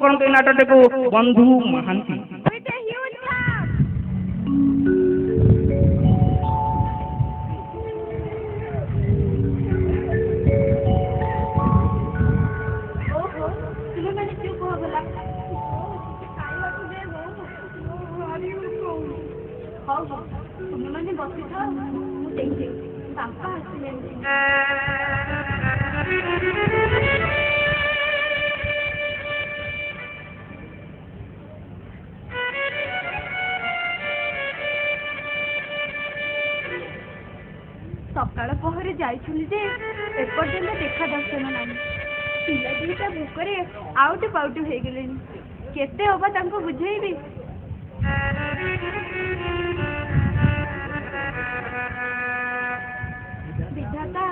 କରନ୍ତୁ ଏ ନାଟକଟିକୁ ବନ୍ଧୁ ମହାନ୍ତି। तुमने बसी था देखिए बापा आसले सकाल पहरे जाइछुनी जे एपर्यंत देखा दर्शन नाही पिला दुईटा भोकरे आउट पाउट हो गले केते होबा तांको बुझेइबी विधाता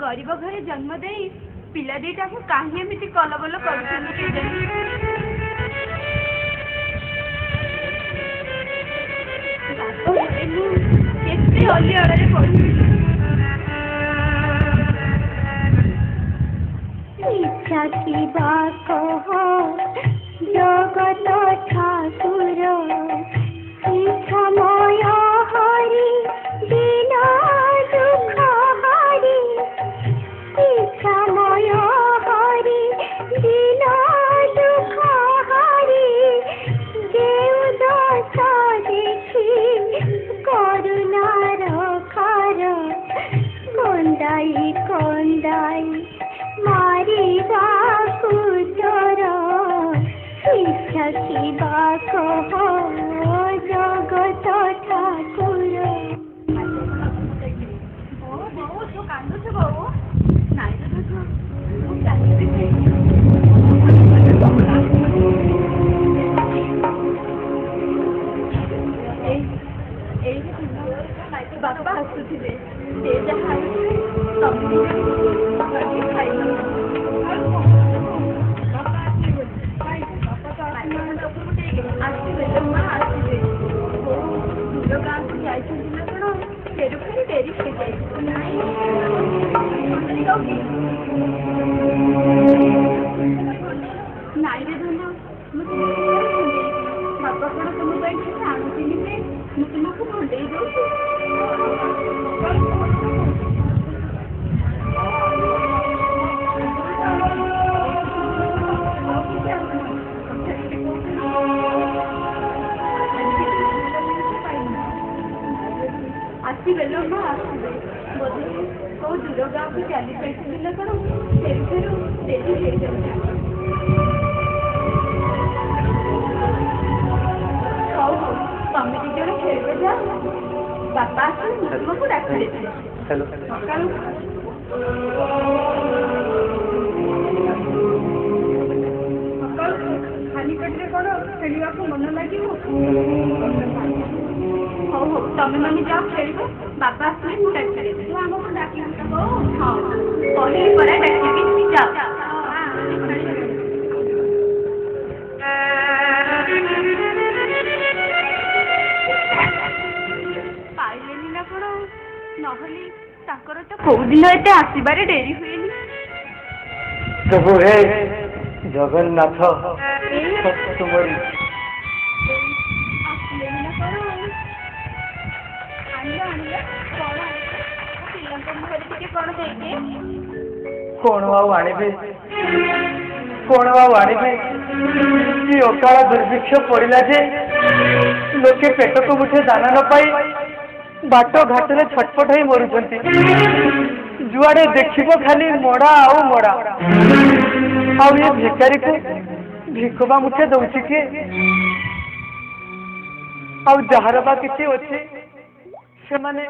गरीब घरे जन्म दे पिला दुईटा को काहे एमिति कलबल करछन केजानी केते अलियारे पड़ी इच्छा की बात हो जगत ठाकुर इच्छामय हरि दिन दुख हरि इच्छामय हरि दिन दुख हरि देव दस देखी करुणार खार कंदाई कंदाई मारिबा कुतोर इच्छा की बात हो जगत ठाकुर बापा हसुथिले से जहा नाई रे धन बापा कौन तुम आणुनी तुमको भंडे आसवे लोग आसवे बोधे कौ दूर गाँव को चली जाइए कौन से डेरी हो तमें दीजन खेल जाओ बापा तुमको डाक खाली पेटे कौन खेलवा को मन लगे हौ हौ तमें मैंने जाओ खेल बापा आसले मुझे डाक आमको डाक हाँ कहली परा डाक जाओ पाइलेनी ना कौन नहली ताकर तो कौ दिन एते आसबार डेरी हुए प्रभु हे जगन्नाथ तुमरी कौन आने कौन आने अकाल दुर्भिक्ष पड़ा जे लोके पेट को मुठे दाना न पाई बाट घाट में छटपट हो मरुंट जुआड़े देखिब खाली मड़ा आउ मड़ा आउ ये भिकारी को भिखबा मुठे दौची किए आउ जार बा किसी अच्छे से माने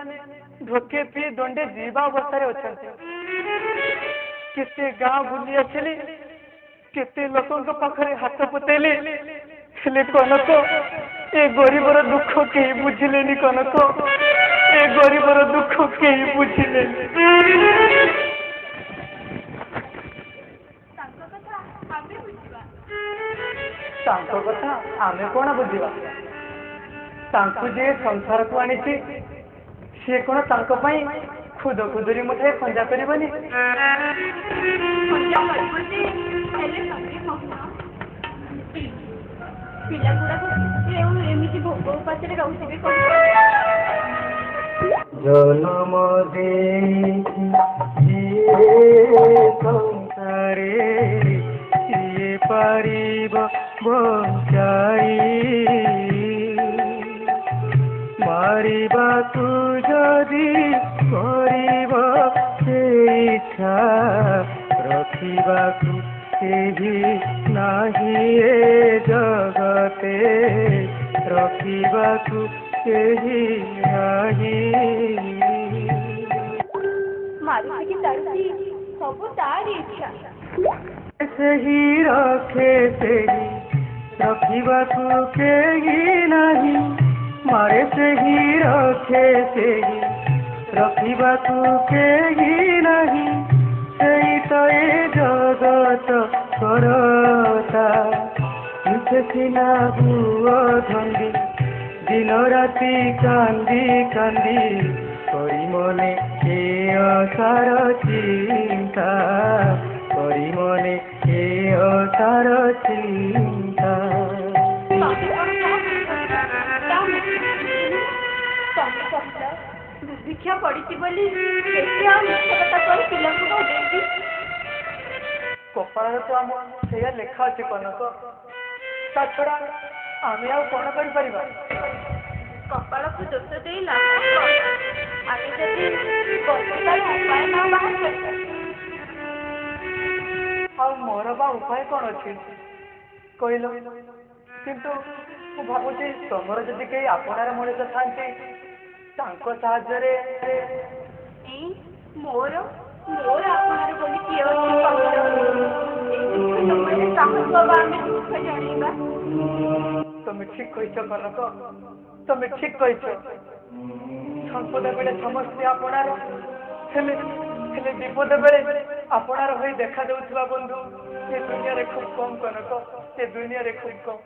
ढोके पी दंडे जीवा अवस्था अच्छा केते गाँ बुली आसली केते लोक पाखे हाथ पतेली हेले कनक ए गरीबर दुख कहीं बुझिले कनक ए गरीबर दुख कहीं बुझिले कथा आमे कौन बुझा जे संसार को आनी सी कौन खुद खुदरी मुठे खंजा करबनी ପିଲା ଗୁଡ଼ାକ ଏମିତି ଭୋଗ ଉପାସରେ ରହୁଥିବେ କଣ? ଜନମ ଦେଇଛି ସଂସାରେ କିଏ ପାରିବ ବଞ୍ଚାଇ ମାରିବାକୁ ଯଦି କରିବ ସେ ଇଚ୍ଛା ରଖିବାକୁ କେହି ନାହିଁ ଏ ଜଗତେ ରଖିବାକୁ କେହି ନାହିଁ ମାରୁଛି କି ତାରୁଛି ସବୁ ତାରି ଇଚ୍ଛା। ସେହି ରଖେ ସେହି ରଖିବାକୁ କେହି ନାହିଁ ମାରେ ସେହି ରଖେ ସେହି ରଖିବାକୁ କେହି ନାହିଁ ସେଇ ତ ଏ ଜଗତ କରତା ମିଛେ ସିନା ପୁଅ ଧନ୍ଦି ଦିନ ରାତି କାନ୍ଦି କାନ୍ଦି କରି ମନେ ଏ ଅସାର ଚିନ୍ତା କରି ମନେ ଏ ଅସାର ଚିନ୍ତା। ଦୁର୍ଭିକ୍ଷ ପଡ଼ିଛି ବୋଲି କେତେ ଆଉ ମିଛ କଥା କହି ପିଲାଙ୍କୁ ବଜେଇବି। କପାଳରେ ତ ଆମ ସେଇଆ ଲେଖା ଅଛି କନକ ତା ଛଡ଼ା ଆମେ ଆଉ କ'ଣ କରିପାରିବା? କପାଳକୁ ଦୋଷ ଦେଇ ଲାଭ କଣ? ଆମେ ଯଦି ବଞ୍ଚିବାର ଉପାୟ ନ ବାହାର କରିବା। ଆଉ ମୋର ବା ଉପାୟ କ'ଣ ଅଛି କହିଲ? କିନ୍ତୁ ମୁଁ ଭାବୁଛି ତମର ଯଦି କେହି ଆପଣାର ମଣିଷ ଥାନ୍ତି ତାଙ୍କ ସାହାଯ୍ୟରେ ମୋର ଆପଣାର ବୋଲି କିଏ ଅଛି କହିଲ? ସମୟରେ କାହାକୁ ଆମେ ଦୁଃଖ ଜଣେଇବା? ତମେ ଠିକ କହିଛ କନକ ତମେ ଠିକ କହିଛ। ସମ୍ପଦ ବେଳେ ସମସ୍ତେ ଆପଣାର ହେଲେ ହେଲେ ବିପଦ ବେଳେ ଆପଣାର ହୋଇ ଦେଖା ଦେଉଥିବା ବନ୍ଧୁ ଏ ଦୁନିଆରେ ଖୁବ କମ କନକ ଏ ଦୁନିଆରେ ଖୁବ କମ।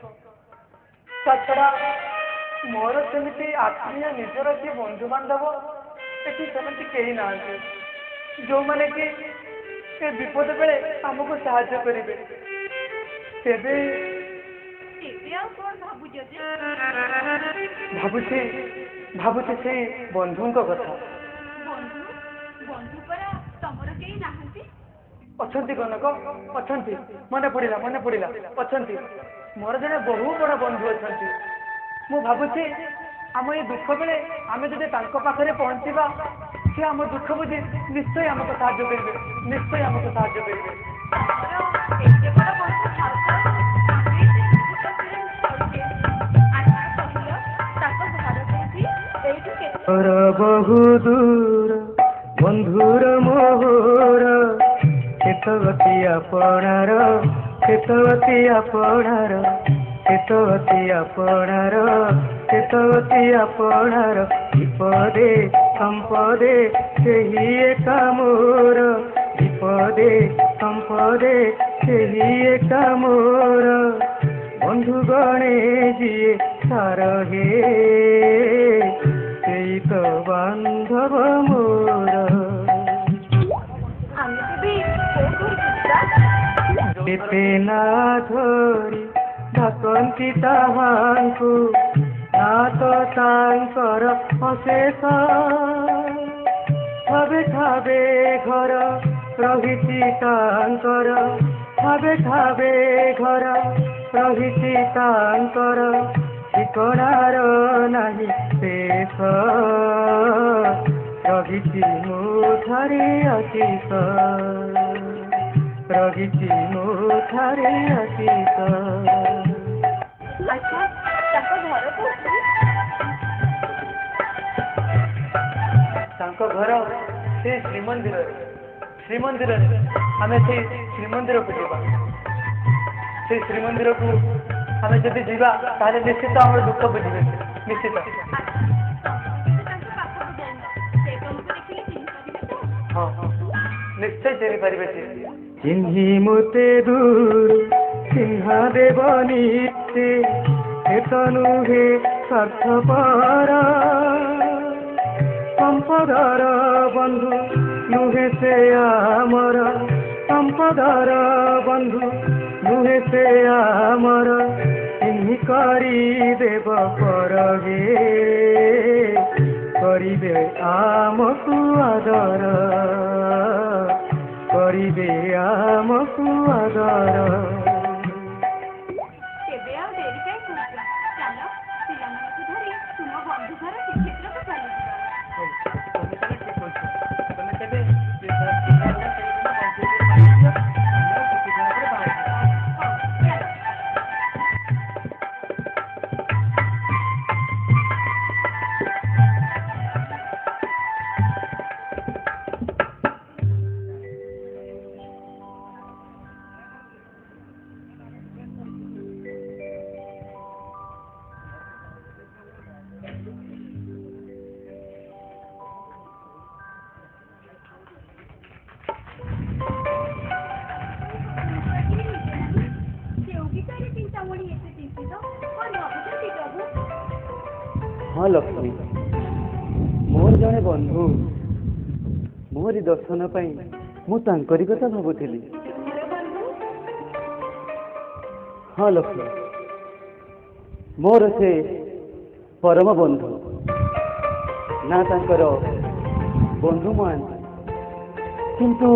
ତା ଛଡ଼ା ମୋର ସେମିତି ଆତ୍ମୀୟ ନିଜର କିଏ ବନ୍ଧୁବାନ୍ଧବ ଏଠି ସେମିତି କେହି ନାହାନ୍ତି ଯେଉଁମାନେ କି ଏ ବିପଦ ବେଳେ ଆମକୁ ସାହାଯ୍ୟ କରିବେ। ତେବେ ଆଉ କଣ ଭାବୁଛ ଯେ? ଭାବୁଛି ସେଇ ବନ୍ଧୁଙ୍କ କଥା। ବନ୍ଧୁ ପରା ତମର କେହି ନାହାନ୍ତି? ଅଛନ୍ତି କନକ ଅଛନ୍ତି ମନେ ପଡ଼ିଲା ଅଛନ୍ତି ମୋର ଜଣେ ବହୁ ବଡ଼ ବନ୍ଧୁ ଅଛନ୍ତି। ମୁଁ ଭାବୁଛି ଆମ ଏ ଦୁଃଖ ବେଳେ ଆମେ ଯଦି ତାଙ୍କ ପାଖରେ ପହଞ୍ଚିବା ସେ ଆମ ଦୁଃଖ ବୁଝି ନିଶ୍ଚୟ ଆମକୁ ସାହାଯ୍ୟ କରିବେ ନିଶ୍ଚୟ ଆମକୁ ସାହାଯ୍ୟ କରିବେ। ଏତେ ବଡ଼ ବନ୍ଧୁ ଥାଉ ବହୁ ଦୂର ବନ୍ଧୁର ମୋହର କେତବତୀ ଆପଣାର କେତବତୀ ଆପଣାର କେତବତୀ ଆପଣାର କେତବତୀ ଆପଣାର ବିପଦେ ସମ୍ପଦେ ସେହି ଏକା ମୋର ବିପଦେ ସମ୍ପଦେ ସେହି ଏକା ମୋର ବନ୍ଧୁ ଗଣେ ଯିଏ ସାର ହେ ସେଇ ତ ବାନ୍ଧବ ମୋର। କେତେ ନା ଧରି ଡାକନ୍ତି ତାହାଙ୍କୁ ନା ତ ତାଙ୍କର ଅଶେଷ ଠାବେ ଠାବେ ଘର ରହିଛି ତାଙ୍କର ଠାବେ ଠାବେ ଘର ରହିଛି ତାଙ୍କର ଠିକଣାର ନାହିଁ ଶେଷ ରହିଛି ମୁଠାରେ ଆଶିଷ ରହିଛି ମୁଠାରେ ଆଶିଷ। ଆଚ୍ଛା ତାଙ୍କ ଘର କୋଉଠି? ତାଙ୍କ ଘର ସେଇ ଶ୍ରୀମନ୍ଦିରରେ ଆମେ ସେଇ ଶ୍ରୀମନ୍ଦିରକୁ ଯିବା। ସେଇ ଶ୍ରୀମନ୍ଦିରକୁ ଆମେ ଯଦି ଯିବା ତାହେଲେ ନିଶ୍ଚିତ ଆମର ଦୁଃଖ ବୁଝିବେ ନିଶ୍ଚିତ। ହଁ ନିଶ୍ଚୟ ଚିହ୍ନିପାରିବେ ସେ। ଚିହ୍ନି ମୋତେ ଦୂର ଚିହ୍ନା ଦେବନି ସେ ତ ନୁହେଁ ସ୍ୱାର୍ଥପର ସମ୍ପଦର ବନ୍ଧୁ ନୁହେଁ ସେ ଆମର ସମ୍ପଦର ବନ୍ଧୁ नुहे से आमर चिन्ह करी देव परगे करिबे आमकु आदर करिबे आमकु आदर केबे आ देरी काई करछ चलो पिलाମାନଙ୍କୁ ଧରି ତୁମ ବନ୍ଧୁ ଘର ଶ୍ରୀକ୍ଷେତ୍ରକୁ हाँ लक्ष्मी मोर जड़े बंधु मोरी दर्शन मुझे कथा भावुली। हाँ लक्ष्मी मोर से परम बंधु ना तांकर बंधु मान किंतु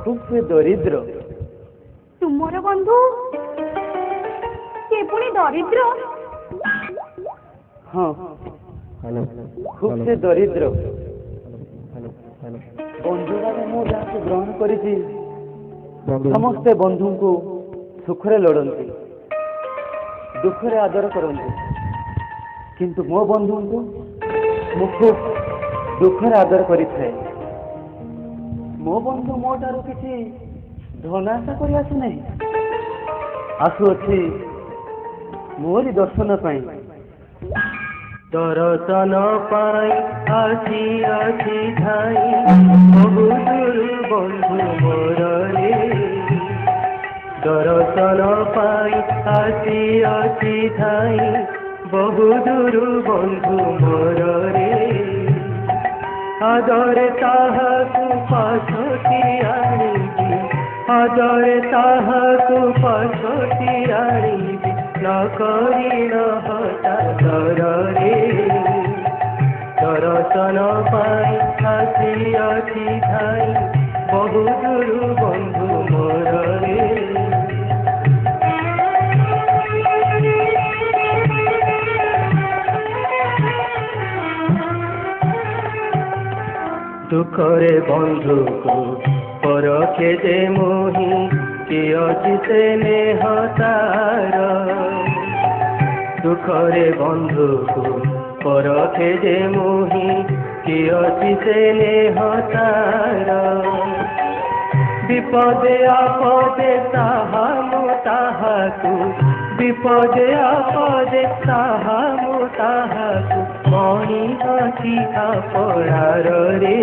खूब से दरिद्र। तुमर बंधु से पुणी दरिद्र? हाँ खूब से दरिद्र बंधु मैंने मु जहाँ ग्रहण करी समस्ते बंधु को सुखरे लड़ती दुखरे आदर करती किंतु मो बंधु को मु खूब दुखरे आदर करी थाए। मो बंधु मो ठार किसी धन आशा कर आसु नहीं आसुअछि मोरी दर्शन पाई दर्शन पाई आसी आसी धाई बहुत बंधु मोर रे दर्शन पाई आसी आसी धाई बहुत बंधु मोर रे आदर ताहाकु पाछोटी आनिबी आदर ताहाकु पाछोटी आनिबी न करी हतादर रे दर्शन पाई आसी आसी धाई बहुत बंधु मोर रे दुखरे बंधु को परखे जे मोही किय जिते नेहतार दुखरे बंधु को परखे जे मोही किय जिते नेहतार विपदे आपदे ताहा मुताहाकु विपदे आपदे ताहा मुताहाकु मणि हसी आपरार रे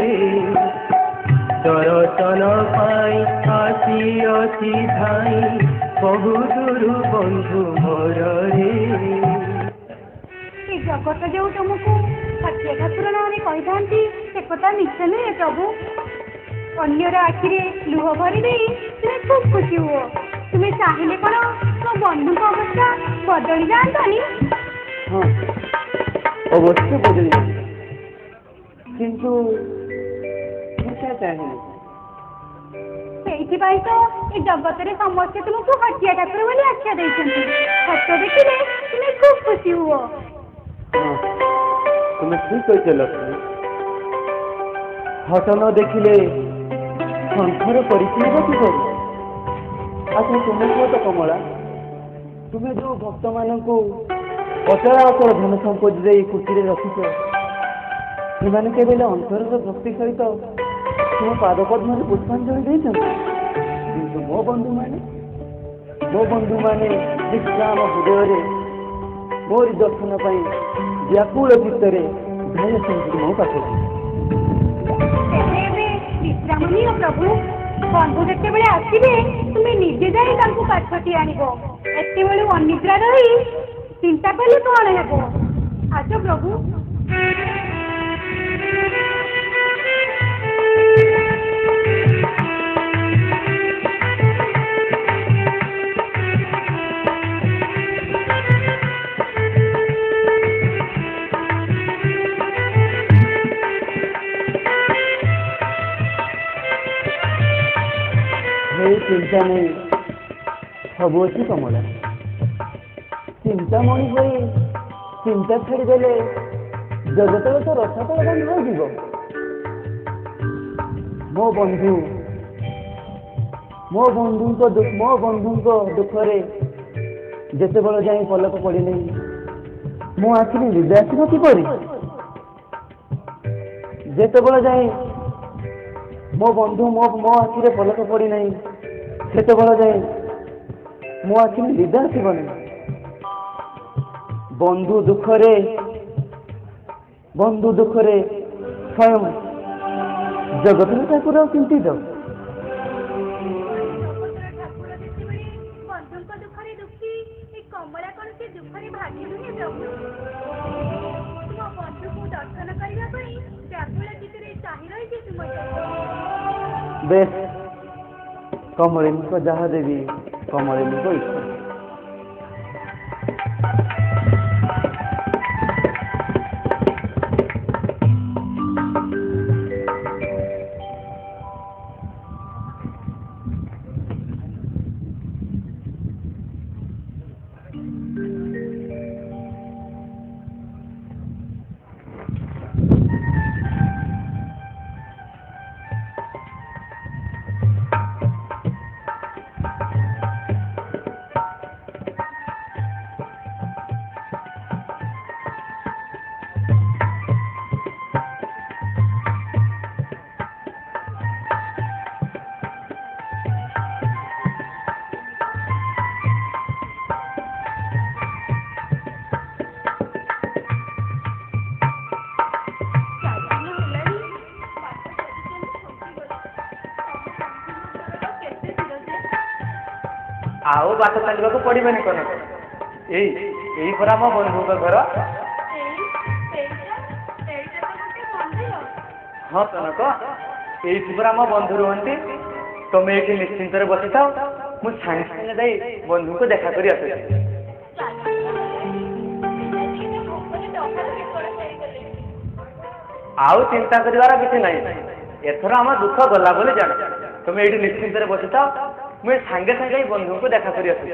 दर्शन पाई आसी आसी धाई बहुत बंधु मोर रे जगत जो तुमको षाठिए ठाकुर नाम कही से कथा मिछ नुहे प्रभु अन्यर आखिरे लुह भरी दे तुम्हें खूब खुशी हुओ तुम्हें चाहिए कौन मो बंधु को अवस्था बदली जातनी। हाँ अवश्य बदली किंतु चाहिए तो ये जगत रे समस्ते तुमको हटिया ठाकुर बोली आख्या देछंती फटो देखिले तुम्हें खूब खुशी हुओ। हाँ तुम्हें ठीक कह लक्ष्मी हट न देखिले संसार परिचय कि अच्छा तुम्हें कह तो कमला तुम्हें जो भक्त मान अचरा अचल धन संपत्ति दे खुशी रखिच से केवल अंतर भक्ति सहित तुम पादपद्म पुष्पांजलि देते मो बंधु माने विश्राम हृदय मोरी दर्शन व्याकुल चित्तर धैर्य मो पाख विश्राम नियो प्रभु बंधु जिते आसवे तुम्हें निजे जाई पाछटी आणब एत अनिद्रा रही चिंता कले कौन हे आज प्रभु ଚିନ୍ତା ନେଇ ସବୁ ଅଛି କମଳା। ଚିନ୍ତାମଣି ହୋଇ ଚିନ୍ତା ଛାଡ଼ିଦେଲେ ଜଗତର ତ ରସାତଳ ବନ୍ଧ ହୋଇଯିବ। ମୋ ବନ୍ଧୁଙ୍କ ଦୁଃଖରେ ଯେତେବେଳେ ଯାଇ ପଲକ ପଡ଼ିନାହିଁ ମୋ ଆଖିରେ ନିଦ ଆସିବ କିପରି? ଯେତେବେଳେ ଯାଇ ମୋ ବନ୍ଧୁ ମୋ ଆଖିରେ ପଲକ ପଡ଼ିନାହିଁ ସେତେବେଳେ ଯାଇ ମୋ ଆଖିରେ ନିଦ ଆସିବନି। ବନ୍ଧୁ ଦୁଃଖରେ ସ୍ୱୟଂ ଜଗତର ଠାକୁର ଚିନ୍ତିତ। ବନ୍ଧୁଙ୍କ ଦୁଃଖରେ ଦୁଃଖୀ ଏ କମଳା କଣ ସେ ଦୁଃଖରେ ଭାଗି ନୁହେଁ ପ୍ରଭୁ? ତୁମ ବନ୍ଧୁକୁ ଦର୍ଶନ କରିବା ପାଇଁ ବ୍ୟାକୁଳ ଚିତ୍ତରେ ଚାହିଁ ରହିଛି ତୁମ ବେଶ କମଳିନୀଙ୍କ ଯାହା ଦେବି କମଳିନୀଙ୍କ ଇଚ୍ଛା। ଆଉ ବାଟ ଚାଲିବାକୁ ପଡ଼ିବନି କନକ। ଏଇ ପରା ମୋ ବନ୍ଧୁଙ୍କ ଘର। ହଁ କନକ, ଏଇଠି ପରା ମୋ ବନ୍ଧୁ ରୁହନ୍ତି। ତମେ ଏଇଠି ନିଶ୍ଚିନ୍ତରେ ବସିଥାଅ, ମୁଁ ସାଙ୍ଗେ ସାଙ୍ଗେ ଯାଇ ବନ୍ଧୁଙ୍କୁ ଦେଖା କରି ଆସୁଛି। ଆଉ ଚିନ୍ତା କରିବାର କିଛି ନାହିଁ। ଏଥର ଆମ ଦୁଃଖ ଗଲା ବୋଲି ଜାଣ। ତମେ ଏଇଠି ନିଶ୍ଚିନ୍ତରେ ବସିଥାଅ, ମୁଁ ସାଙ୍ଗେ ସାଙ୍ଗେ ଯାଇ ବନ୍ଧୁଙ୍କୁ ଦେଖା କରି ଆସୁଛି।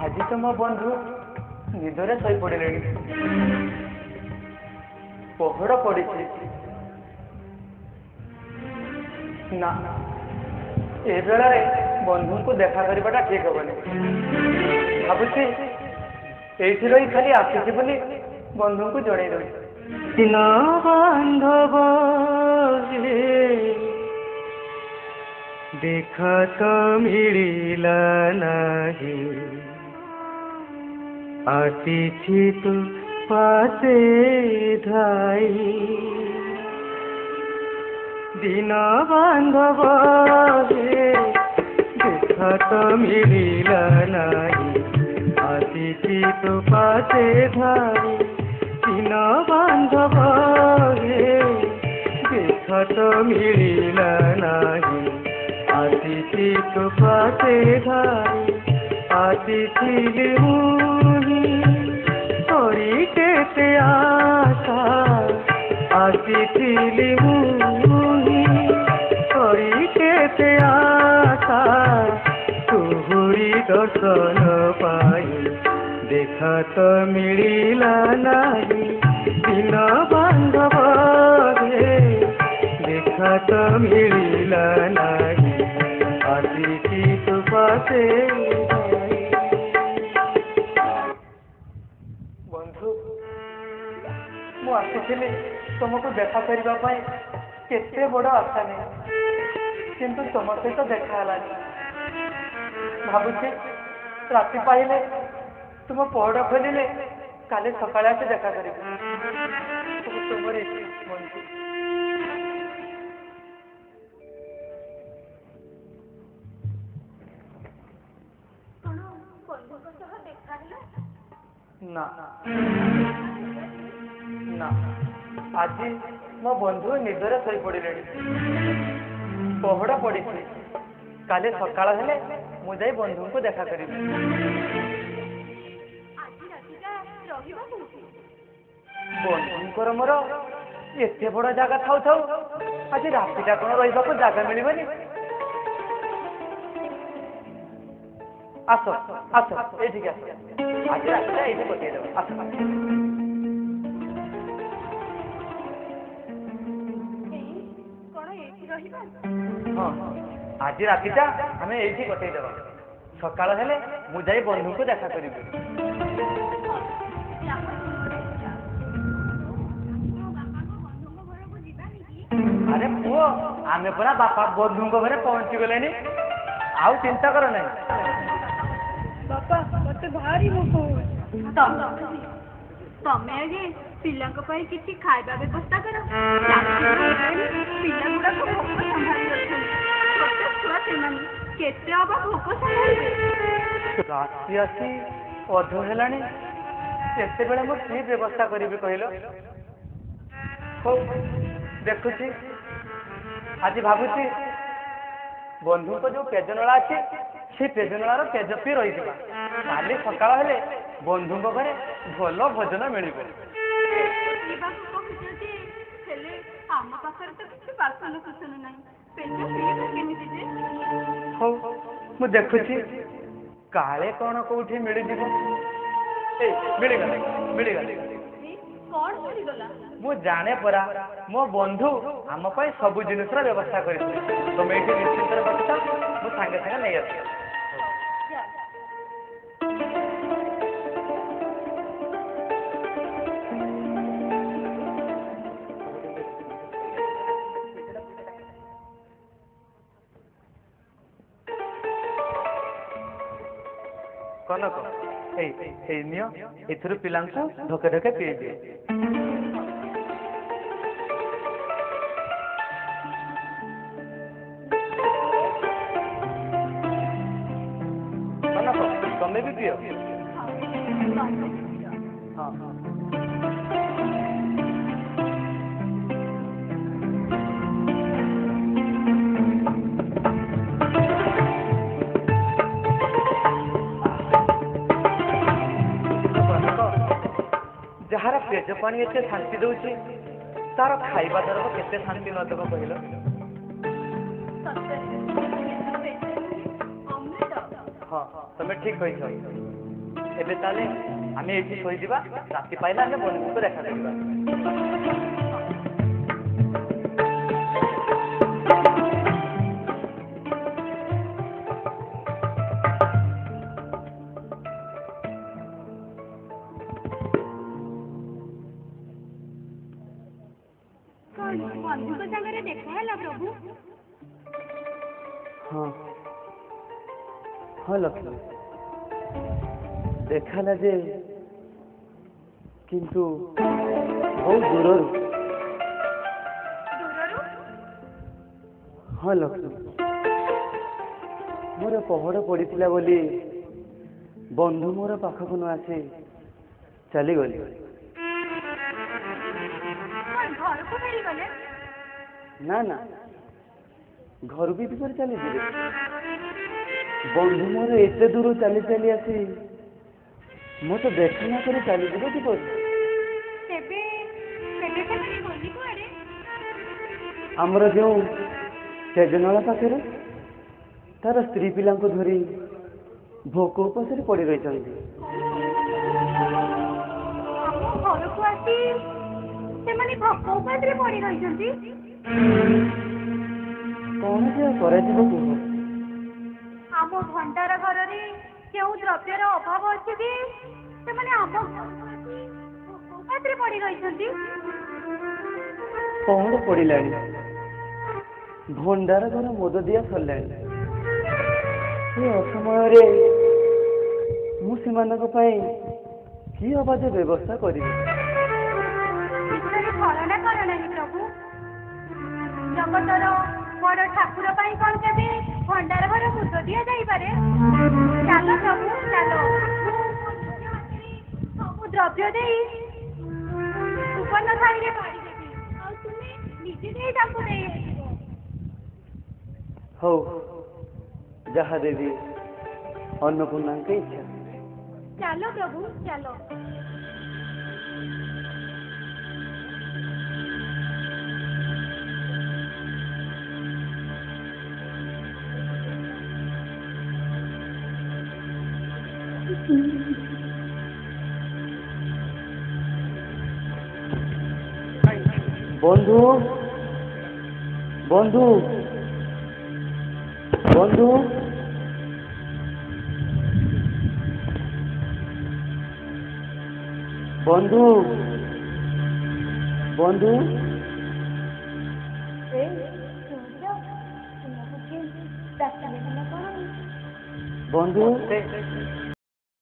ଆଜି ତ ମୋ ବନ୍ଧୁ ନିଦରେ ଶୋଇପଡ଼ିଲେଣି। ପହଡ଼ ପଡ଼ିଛି ନା, ଏ ବେଳରେ ବନ୍ଧୁଙ୍କୁ ଦେଖା କରିବାଟା ଠିକ ହବନି। ଭାବୁଛି ଏଇଠି ରହି ଖାଲି ଆସିଛି ବୋଲି ବନ୍ଧୁଙ୍କୁ ଜଣେଇ ଦେଉଛି। ଦିନ ବାନ୍ଧବ ଦେଖା ତ ମିଳିଲା ନାହିଁ, ଆସିଛି ତୁ ପାଶେ ଧାଇ। ଦିନ ବାନ୍ଧବ ଦେଖା ତ ମିଳିଲା ନାହିଁ, ଆସିଛି ତୁ ପାଶେ ଧାଇ। ଦିନ ବାନ୍ଧବ ଦେଖା ତ ମିଳିଲା ନାହିଁ, ଆସିଛି ତୁ ପାଶେ ଧାଇ। ଆସିଥିଲି ମୁହିଁ କରି କେତେ ଆଶା, ଆସିଥିଲି ମୁହିଁ କରି କେତେ ଆଶା। ତୁହୁରି ଦର୍ଶନ ପାଇ ଦେଖା ତ ମିଳିଲା ନାହିଁ। ଦିନ ବାନ୍ଧବ ଦେଖା ତ ମିଳିଲା ନାହିଁ, ଆସିଛି ତୁ ପାଶେ। ବନ୍ଧୁ, ମୁଁ ଆସିଥିଲି ତୁମକୁ ଦେଖା କରିବା ପାଇଁ, କେତେ ବଡ଼ ଆଶା ନେଇ, କିନ୍ତୁ ତୁମ ସହିତ ଦେଖା ହେଲାନି। ଭାବୁଛି ରାତି ପାଇଲେ ତୁମ ପହଡ଼ ଖୋଲିଲେ କାଲି ସକାଳେ ଆସି ଦେଖା କରିବି। ତୁମରି ବନ୍ଧୁ। ନା ନା, ଆଜି ମୋ ବନ୍ଧୁ ନିଦରେ ଶୋଇପଡ଼ିଲେଣି। ପହଡ଼ ପଡ଼ିଛି। କାଲି ସକାଳ ହେଲେ ମୁଁ ଯାଇ ବନ୍ଧୁଙ୍କୁ ଦେଖା କରିବି। ଆଜି ରାତିଟା ରହିବା କୋଉଠି? ବନ୍ଧୁଙ୍କର ମୋର ଏତେ ବଡ଼ ଜାଗା ଥାଉ ଥାଉ ଆଜି ରାତିଟା କ'ଣ ରହିବାକୁ ଜାଗା ମିଳିବନି? ଆସ ଆସ ଏଇଠିକି ଆସ। ଆଜି ରାତିଟା ଏଇଠି ପକେଇଦେବ। ଆସ କଣ ଏଇଠି ରହିବା? ହଁ ଆଜି ରାତିଟା ଆମେ ଏଇଠି କଟେଇଦେବା। ସକାଳ ହେଲେ ମୁଁ ଯାଇ ବନ୍ଧୁଙ୍କୁ ଦେଖା କରିବି। ଆରେ ପୁଅ ଆମେ ପରା ବାପା ବନ୍ଧୁଙ୍କ ଘରେ ପହଞ୍ଚିଗଲେଣି। ଆଉ ଚିନ୍ତା କର ନାହିଁ। ବାପା ମତେ ଭାରି ଭୋକ ହଉଛି। ତମେ ଆଗେ ପିଲାଙ୍କ ପାଇଁ କିଛି ଖାଇବା ବ୍ୟବସ୍ଥା କର। ପିଲା ଗୁଡାକ ଭୋକ ସମ୍ଭାଳି ଅଛନ୍ତି। ଛୋଟ ଛୁଆ ସେମାନେ କେତେ ଅବା ଭୋକ ସମ୍ଭାଳିବେ? ରାତି ଆସି ଅଧ ହେଲାଣି। କେତେବେଳେ ମୁଁ କି ବ୍ୟବସ୍ଥା କରିବି କହିଲ? ହଉ ଦେଖୁଛି। ଆଜି ଭାବୁଛି ବନ୍ଧୁଙ୍କ ଯୋଉ ପେଜନଳା ଅଛି ସେ ପେଜନଳାର ପେଜ ପିଇ ରହିଯିବା। କାଲି ସକାଳ ହେଲେ ବନ୍ଧୁଙ୍କ ଘରେ ଭଲ ଭୋଜନ ମିଳିବ। ହେଲେ ଆମ ପାଖରେ ତ କିଛି ବାସନ କୁସନ ନାହିଁ। ପେଜ ପିଇବା କେମିତି ଯେ? ହଉ ମୁଁ ଦେଖୁଛି କାଳେ କ'ଣ କୋଉଠି ମିଳିଯିବ। ମିଳିଗଲା ମିଳିଗଲା। କଣ ମିଳିଗଲା? ମୁଁ ଜାଣେ ପରା ମୋ ବନ୍ଧୁ ଆମ ପାଇଁ ସବୁ ଜିନିଷର ବ୍ୟବସ୍ଥା କରିଥିଲେ। ତମେ ଏଇଠି ନିଶ୍ଚିନ୍ତରେ ବସିଛ। ମୁଁ ସାଙ୍ଗେ ସାଙ୍ଗେ ନେଇ ଆସିବି। କନକ ଏଇ ନିଅ। ଏଥିରୁ ପିଲାଙ୍କୁ ଢୋକେ ଢୋକେ ପିଇ ଦିଅ। କନକ ତମେ ବି ପିଅ। ହଁ ଯାହାର ପେଜ ପାଣି ଏତେ ଶାନ୍ତି ଦଉଛି ତାର ଖାଇବା ଦ୍ୱାରା କେତେ ଶାନ୍ତି ନ ଦେବ କହିଲ? ହଁ ତମେ ଠିକ କହିଛ। ଏବେ ତାହେଲେ ଆମେ ଏଇଠି ଶୋଇଯିବା। ରାତି ପାଇଲେ ଆମେ ବନ୍ଧୁଙ୍କୁ ଦେଖା କରିବା। ବନ୍ଧୁଙ୍କ ସାଙ୍ଗରେ ଦେଖା ହେଲା ପ୍ରଭୁ? ହଁ ହଁ ଲକ୍ଷ୍ମୀ ଦେଖାଲା ଯେ, କିନ୍ତୁ ବହୁତ ଦୂରରୁ। ହଁ ଲକ୍ଷ୍ମୀ ମୋର ପହଡ଼ ପଡ଼ିଥିଲା ବୋଲି ବନ୍ଧୁ ମୋର ପାଖକୁ ନ ଆସି ଚାଲିଗଲି। ଘରକୁ ଫେରିଗଲେ? ନା ନା ଘରକୁ କିପରି ଚାଲିଯିବେ? ବନ୍ଧୁ ମୋର ଏତେ ଦୂର ଚାଲି ଚାଲି ଆସି ମୁଁ ତ ଦେଖା ନ କରି ଚାଲିଯିବ କିପରି? ଆମର ଯେଉଁ ତେଜନଳା ପାଖରେ ତାର ସ୍ତ୍ରୀ ପିଲାଙ୍କୁ ଧରି ଭୋକ ଉପାସରେ ପଡ଼ି ରହିଛନ୍ତି। ଘରକୁ ଆସି ସେମାନେ ଭୋକ ଉପାସରେ ପଡ଼ି ରହିଛନ୍ତି? କଣ ଯେ କରାଯିବ କୁହ? ଆମ ଭଣ୍ଡାର ଘରରେ କେଉଁ ଦ୍ରବ୍ୟର ଅଭାବ ଅଛି ଯେ ସେମାନେ ଆମ ଭୋକ ଉପାସରେ ପଡ଼ି ରହିଛନ୍ତି? ପହଡ଼ ପଡ଼ିଲାଣି। ଭଣ୍ଡାର ଘର ମଦ ଦିଆ ସରିଲାଣି। ଏ ଅସମୟରେ ମୁଁ ସେମାନଙ୍କ ପାଇଁ କି ଅବାଜ ବ୍ୟବସ୍ଥା କରିବି? ଛଳନା କର ନାହିଁ ପ୍ରଭୁ। ଜଗତର ବଡ଼ ଠାକୁର ପାଇଁ କଣ କେବେ ଭଣ୍ଡାର ଘର ମୁଦ ଦିଆଯାଇପାରେ? ଚାଲ ପ୍ରଭୁ ଚାଲ, ସବୁ ଦ୍ରବ୍ୟ ଦେଇ ସୁବର୍ଣ୍ଣ ଥାଳିରେ ମାରିଦେବି। ଆଉ ତୁମେ ହିଁ ତାଙ୍କୁ ଦେଇଯିବ। ହଉ ଯାହା ଦେବି ଅନ୍ନପୂର୍ଣ୍ଣାଙ୍କ ଇଚ୍ଛା। ଚାଲ ପ୍ରଭୁ ଚାଲ। বন্ধু বন্ধু বন্ধু বন্ধু বন্ধু এই শুনছ ତୁମକୁ କିଏ ଡାକିଲେ ନା କଣ? ବନ୍ଧୁ